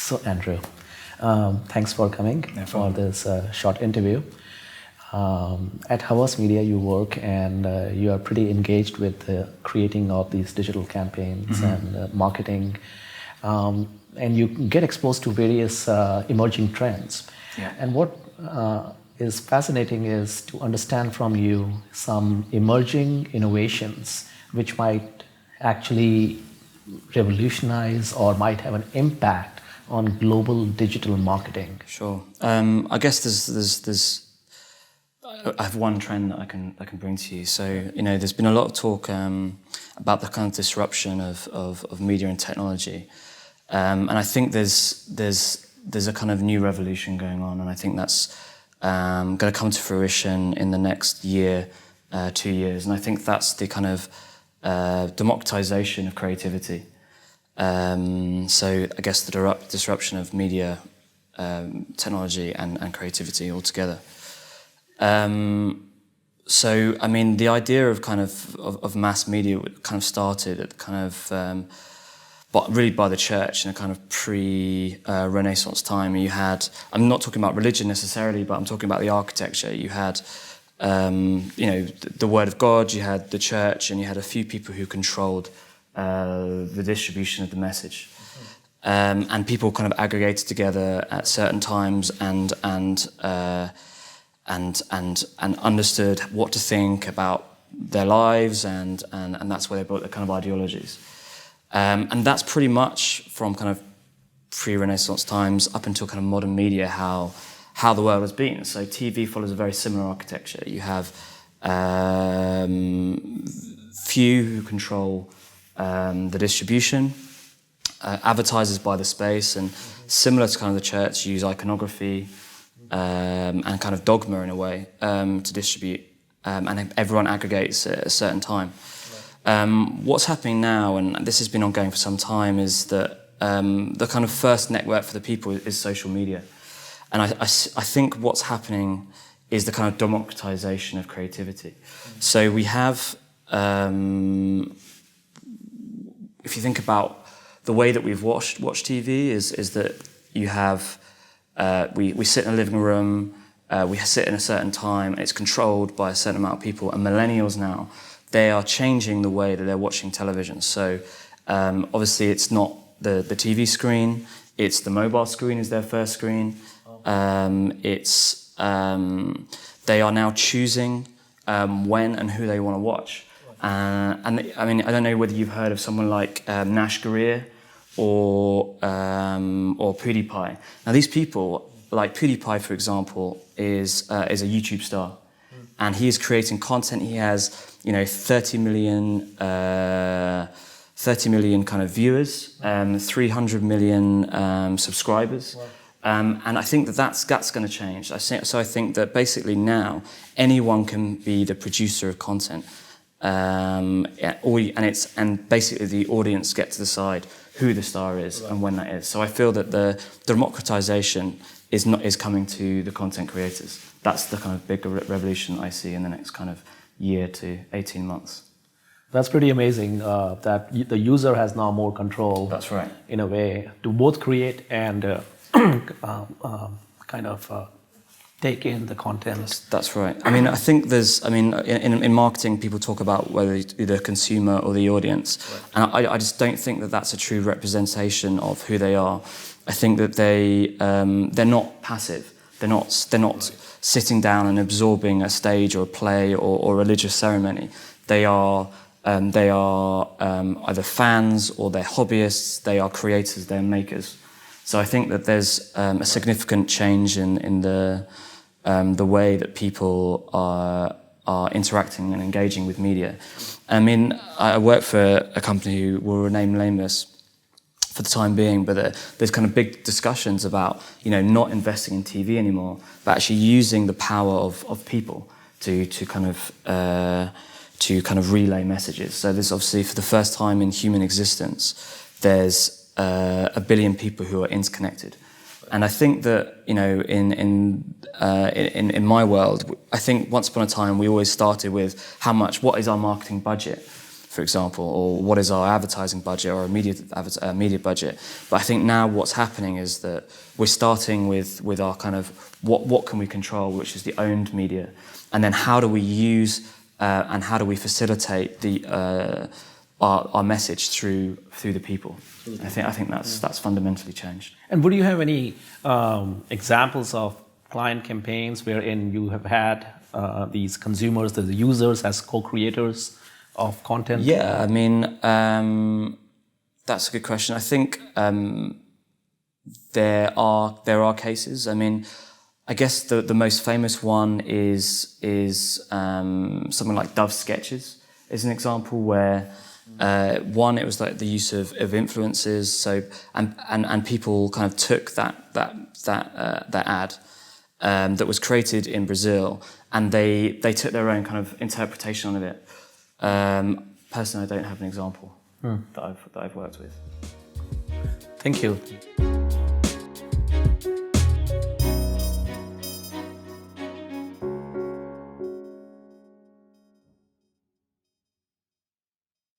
So, Andrew, thanks for coming for this short interview. At Havas Media, you work and you are pretty engaged with the creating of these digital campaigns and marketing, and you get exposed to various emerging trends. Yeah. And what is fascinating is to understand from you some emerging innovations which might actually revolutionize or might have an impact on global digital marketing. Sure. I guess there's I have one trend that I can bring to you. So there's been a lot of talk about the kind of disruption of media and technology, and I think there's a kind of new revolution going on, and I think that's going to come to fruition in the next year, 2 years, and I think that's the kind of democratization of creativity. So I guess the disruption of media, technology and creativity altogether. So I mean, the idea of kind of mass media kind of started at kind of, but really by the church in a kind of pre-Renaissance time. You had, I'm not talking about religion necessarily, but I'm talking about the architecture. You had, the Word of God. You had the church, and you had a few people who controlled the distribution of the message, and people kind of aggregated together at certain times and understood what to think about their lives, and that's where they brought their kind of ideologies, and that's pretty much from kind of pre-Renaissance times up until kind of modern media how the world has been. So TV follows a very similar architecture. You have few who control the distribution, advertisers buy the space, and similar to kind of the church, use iconography and kind of dogma in a way to distribute, and everyone aggregates at a certain time. What's happening now, and this has been ongoing for some time, is that the kind of first network for the people is social media. And I think what's happening is the kind of democratization of creativity. So we have, if you think about the way that we've watched TV, is that you have, we sit in a living room, we sit in a certain time, and it's controlled by a certain amount of people. And millennials now, they are changing the way that they're watching television. So obviously it's not the TV screen, it's the mobile screen is their first screen. They are now choosing when and who they want to watch. And I mean, I don't know whether you've heard of someone like Nash Gurrier or PewDiePie. Now, these people, like PewDiePie, for example, is a YouTube star, and he is creating content. He has 30 million kind of viewers, 300 million subscribers. Wow. And I think that's going to change. I think that basically now anyone can be the producer of content, and basically the audience get to decide who the star is and when that is. So I feel that the democratization is coming to the content creators. That's the kind of big revolution I see in the next kind of year to 18 months. That's pretty amazing that the user has now more control. That's right. In a way, to both create and kind of take in the content. That's right. I mean, I think in marketing, people talk about whether it's the consumer or the audience, right. And I just don't think that that's a true representation of who they are. I think that they're not passive. They're not sitting down and absorbing a stage or a play or religious ceremony. They are either fans or they're hobbyists. They are creators. They're makers. So I think that there's a significant change in the way that people are interacting and engaging with media. I mean, I work for a company who will remain nameless for the time being, but there's kind of big discussions about not investing in TV anymore, but actually using the power of people to kind of relay messages. So there's obviously, for the first time in human existence, there's 1 billion people who are interconnected, and I think that in my world, I think once upon a time we always started with what is our marketing budget for example, or what is our advertising budget or a media budget. But I think now what's happening is that we're starting with our kind of what can we control, which is the owned media, and then how do we use and how do we facilitate our message through the people. I think that's fundamentally changed. And would you have any examples of client campaigns wherein you have had these consumers, the users, as co-creators of content? Yeah, I mean, that's a good question. I think there are cases. I mean, I guess the most famous one is something like Dove Sketches is an example where one, it was like the use of influencers. So and people kind of took that ad that was created in Brazil, and they took their own kind of interpretation of it. Personally, I don't have an example that I've worked with. Thank you.